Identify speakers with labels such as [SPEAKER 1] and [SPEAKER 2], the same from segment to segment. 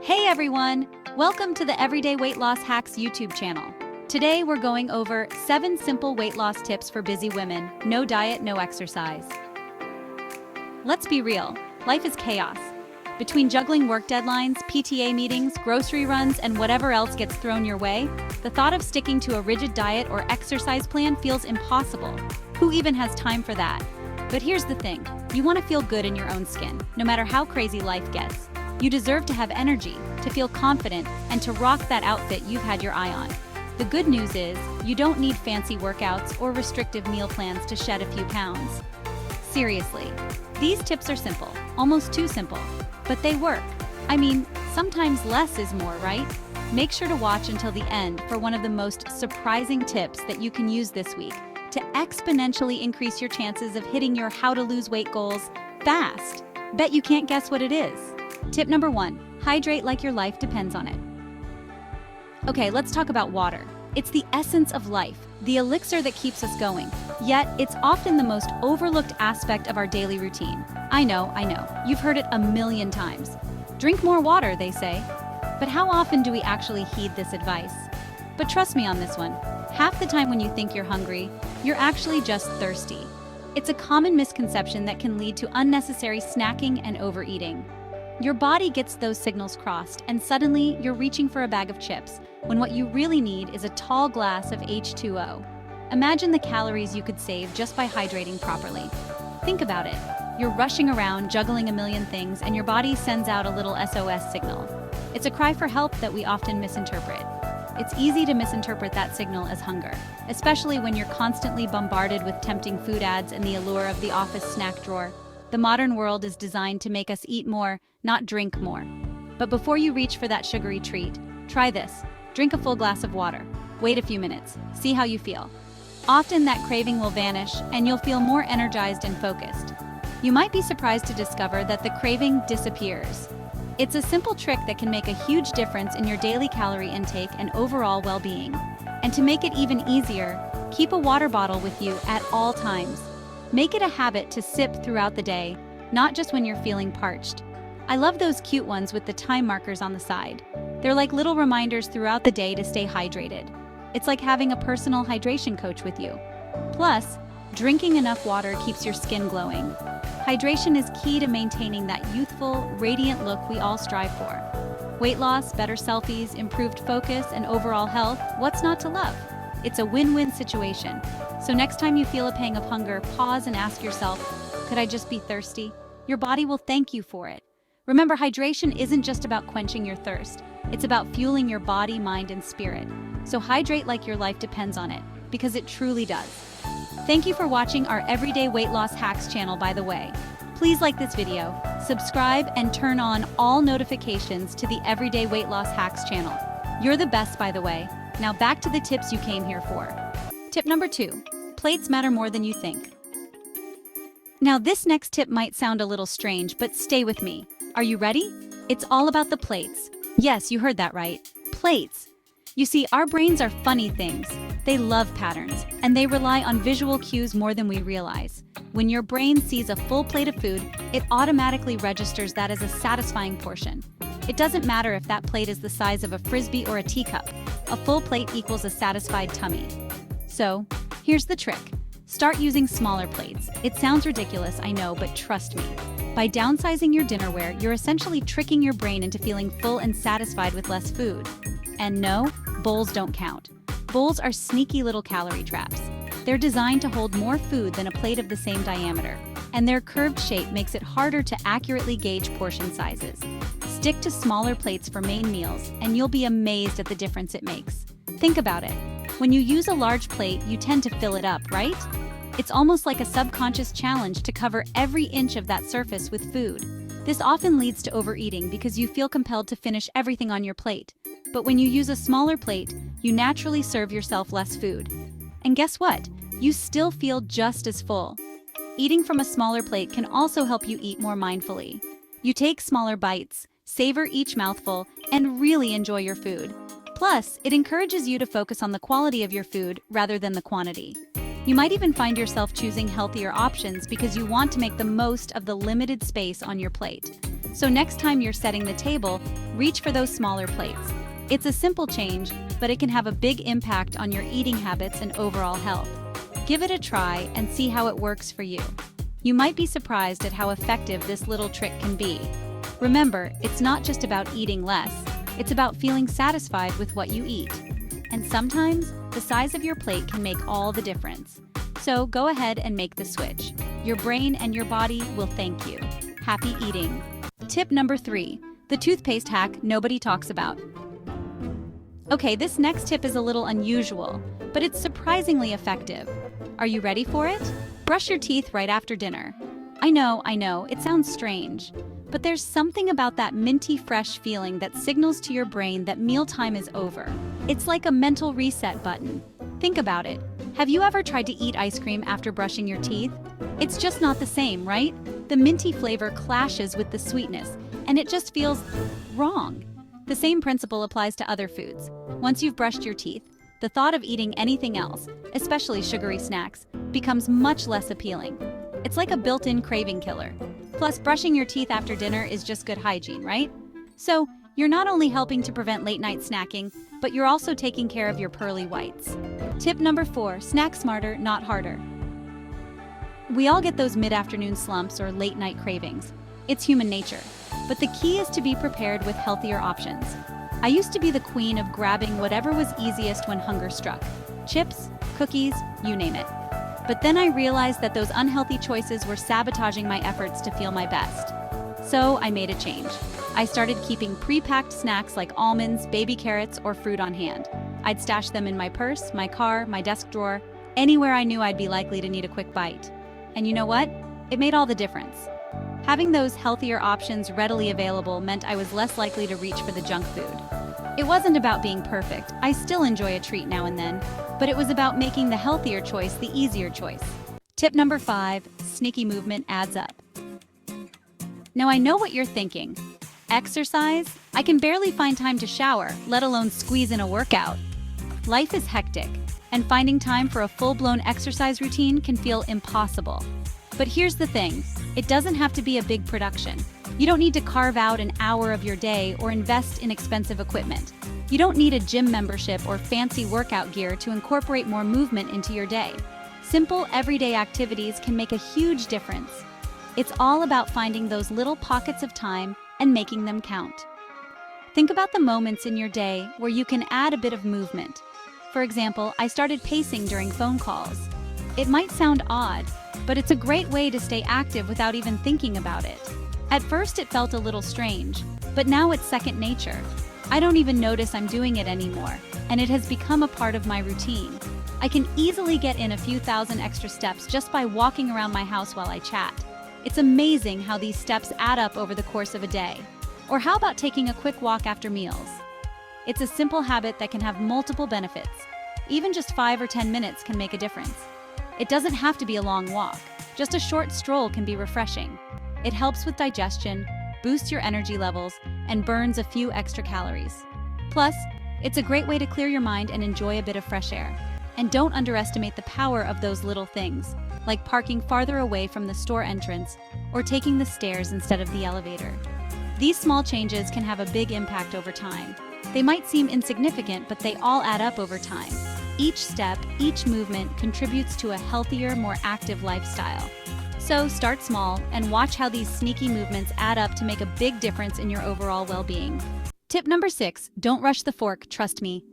[SPEAKER 1] Hey everyone! Welcome to the Everyday Weight Loss Hacks YouTube channel. Today we're going over 7 simple weight loss tips for busy women. No diet, no exercise. Let's be real, life is chaos. Between juggling work deadlines, PTA meetings, grocery runs, and whatever else gets thrown your way, the thought of sticking to a rigid diet or exercise plan feels impossible. Who even has time for that? But here's the thing, you want to feel good in your own skin, no matter how crazy life gets. You deserve to have energy, to feel confident, and to rock that outfit you've had your eye on. The good news is, you don't need fancy workouts or restrictive meal plans to shed a few pounds. Seriously, these tips are simple, almost too simple, but they work. I mean, sometimes less is more, right? Make sure to watch until the end for one of the most surprising tips that you can use this week to exponentially increase your chances of hitting your how to lose weight goals fast. Bet you can't guess what it is. Tip number 1, hydrate like your life depends on it. Okay, let's talk about water. It's the essence of life, the elixir that keeps us going. Yet, it's often the most overlooked aspect of our daily routine. I know, you've heard it a million times. Drink more water, they say. But how often do we actually heed this advice? But trust me on this one, half the time when you think you're hungry, you're actually just thirsty. It's a common misconception that can lead to unnecessary snacking and overeating. Your body gets those signals crossed, and suddenly you're reaching for a bag of chips, when what you really need is a tall glass of H2O. Imagine the calories you could save just by hydrating properly. Think about it. You're rushing around, juggling a million things, and your body sends out a little SOS signal. It's a cry for help that we often misinterpret. It's easy to misinterpret that signal as hunger, especially when you're constantly bombarded with tempting food ads and the allure of the office snack drawer. The modern world is designed to make us eat more, not drink more. But before you reach for that sugary treat, try this. Drink a full glass of water. Wait a few minutes. See how you feel. Often that craving will vanish and you'll feel more energized and focused. You might be surprised to discover that the craving disappears. It's a simple trick that can make a huge difference in your daily calorie intake and overall well-being. And to make it even easier, keep a water bottle with you at all times. Make it a habit to sip throughout the day, not just when you're feeling parched. I love those cute ones with the time markers on the side. They're like little reminders throughout the day to stay hydrated. It's like having a personal hydration coach with you. Plus, drinking enough water keeps your skin glowing. Hydration is key to maintaining that youthful, radiant look we all strive for. Weight loss, better selfies, improved focus, and overall health, what's not to love? It's a win-win situation. So next time you feel a pang of hunger, pause and ask yourself, could I just be thirsty? Your body will thank you for it. Remember, hydration isn't just about quenching your thirst. It's about fueling your body, mind, and spirit. So hydrate like your life depends on it, because it truly does. Thank you for watching our Everyday Weight Loss Hacks channel, by the way. Please like this video, subscribe, and turn on all notifications to the Everyday Weight Loss Hacks channel. You're the best, by the way. Now back to the tips you came here for. Tip number 2, plates matter more than you think. Now this next tip might sound a little strange, but stay with me. Are you ready? It's all about the plates. Yes, you heard that right. Plates. You see, our brains are funny things. They love patterns, and they rely on visual cues more than we realize. When your brain sees a full plate of food, it automatically registers that as a satisfying portion. It doesn't matter if that plate is the size of a frisbee or a teacup. A full plate equals a satisfied tummy. So, here's the trick. Start using smaller plates. It sounds ridiculous, I know, but trust me. By downsizing your dinnerware, you're essentially tricking your brain into feeling full and satisfied with less food. And no, bowls don't count. Bowls are sneaky little calorie traps. They're designed to hold more food than a plate of the same diameter, and their curved shape makes it harder to accurately gauge portion sizes. Stick to smaller plates for main meals, and you'll be amazed at the difference it makes. Think about it. When you use a large plate, you tend to fill it up, right? It's almost like a subconscious challenge to cover every inch of that surface with food. This often leads to overeating because you feel compelled to finish everything on your plate. But when you use a smaller plate, you naturally serve yourself less food. And guess what? You still feel just as full. Eating from a smaller plate can also help you eat more mindfully. You take smaller bites, savor each mouthful, and really enjoy your food. Plus, it encourages you to focus on the quality of your food rather than the quantity. You might even find yourself choosing healthier options because you want to make the most of the limited space on your plate. So next time you're setting the table, reach for those smaller plates. It's a simple change, but it can have a big impact on your eating habits and overall health. Give it a try and see how it works for you. You might be surprised at how effective this little trick can be. Remember, it's not just about eating less, it's about feeling satisfied with what you eat. And sometimes, the size of your plate can make all the difference. So go ahead and make the switch. Your brain and your body will thank you. Happy eating. Tip number 3, the toothpaste hack nobody talks about. Okay, this next tip is a little unusual, but it's surprisingly effective. Are you ready for it? Brush your teeth right after dinner. I know, it sounds strange, but there's something about that minty fresh feeling that signals to your brain that mealtime is over. It's like a mental reset button. Think about it. Have you ever tried to eat ice cream after brushing your teeth? It's just not the same, right? The minty flavor clashes with the sweetness, and it just feels wrong. The same principle applies to other foods. Once you've brushed your teeth, the thought of eating anything else, especially sugary snacks, becomes much less appealing. It's like a built-in craving killer. Plus, brushing your teeth after dinner is just good hygiene, right? So, you're not only helping to prevent late-night snacking, but you're also taking care of your pearly whites. Tip number 4, snack smarter, not harder. We all get those mid-afternoon slumps or late-night cravings. It's human nature. But the key is to be prepared with healthier options. I used to be the queen of grabbing whatever was easiest when hunger struck. Chips, cookies, you name it. But then I realized that those unhealthy choices were sabotaging my efforts to feel my best. So I made a change. I started keeping pre-packed snacks like almonds, baby carrots, or fruit on hand. I'd stash them in my purse, my car, my desk drawer, anywhere I knew I'd be likely to need a quick bite. And you know what? It made all the difference. Having those healthier options readily available meant I was less likely to reach for the junk food. It wasn't about being perfect. I still enjoy a treat now and then, but it was about making the healthier choice the easier choice. Tip number 5, sneaky movement adds up. Now I know what you're thinking. Exercise? I can barely find time to shower, let alone squeeze in a workout. Life is hectic, and finding time for a full-blown exercise routine can feel impossible. But here's the thing, it doesn't have to be a big production. You don't need to carve out an hour of your day or invest in expensive equipment. You don't need a gym membership or fancy workout gear to incorporate more movement into your day. Simple, everyday activities can make a huge difference. It's all about finding those little pockets of time and making them count. Think about the moments in your day where you can add a bit of movement. For example, I started pacing during phone calls. It might sound odd, but it's a great way to stay active without even thinking about it. At first it felt a little strange, but now it's second nature. I don't even notice I'm doing it anymore, and it has become a part of my routine. I can easily get in a few thousand extra steps just by walking around my house while I chat. It's amazing how these steps add up over the course of a day. Or how about taking a quick walk after meals? It's a simple habit that can have multiple benefits. Even just 5 or 10 minutes can make a difference. It doesn't have to be a long walk. Just a short stroll can be refreshing. It helps with digestion, boosts your energy levels, and burns a few extra calories. Plus, it's a great way to clear your mind and enjoy a bit of fresh air. And don't underestimate the power of those little things, like parking farther away from the store entrance or taking the stairs instead of the elevator. These small changes can have a big impact over time. They might seem insignificant, but they all add up over time. Each step, each movement contributes to a healthier, more active lifestyle. So start small and watch how these sneaky movements add up to make a big difference in your overall well-being. Tip number 6, don't rush the fork, trust me.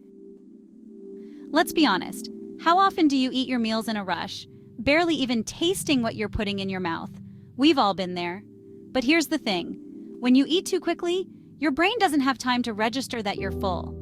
[SPEAKER 1] Let's be honest, how often do you eat your meals in a rush, barely even tasting what you're putting in your mouth? We've all been there. But here's the thing, when you eat too quickly, your brain doesn't have time to register that you're full.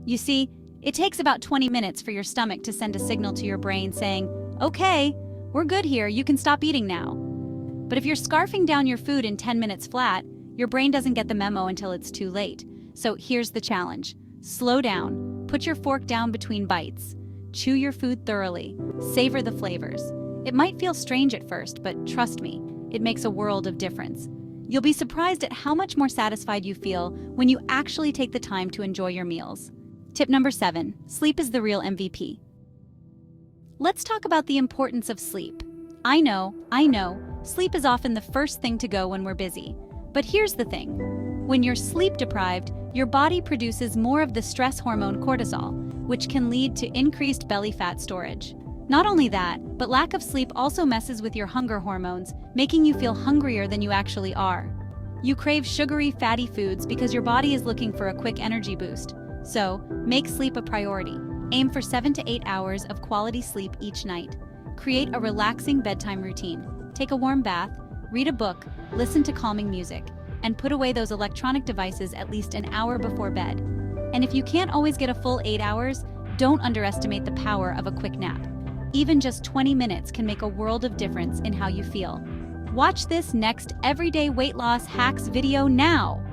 [SPEAKER 1] You see, it takes about 20 minutes for your stomach to send a signal to your brain saying, okay, we're good here, you can stop eating now. But if you're scarfing down your food in 10 minutes flat, your brain doesn't get the memo until it's too late. So here's the challenge. Slow down, put your fork down between bites, chew your food thoroughly, savor the flavors. It might feel strange at first, but trust me, it makes a world of difference. You'll be surprised at how much more satisfied you feel when you actually take the time to enjoy your meals. Tip number 7, sleep is the real MVP. Let's talk about the importance of sleep. I know, sleep is often the first thing to go when we're busy. But here's the thing. When you're sleep deprived, your body produces more of the stress hormone cortisol, which can lead to increased belly fat storage. Not only that, but lack of sleep also messes with your hunger hormones, making you feel hungrier than you actually are. You crave sugary, fatty foods because your body is looking for a quick energy boost. So, make sleep a priority. Aim for 7 to 8 hours of quality sleep each night. Create a relaxing bedtime routine. Take a warm bath, read a book, listen to calming music, and put away those electronic devices at least an hour before bed. And if you can't always get a full 8 hours, don't underestimate the power of a quick nap. Even just 20 minutes can make a world of difference in how you feel. Watch this next everyday weight loss hacks video now.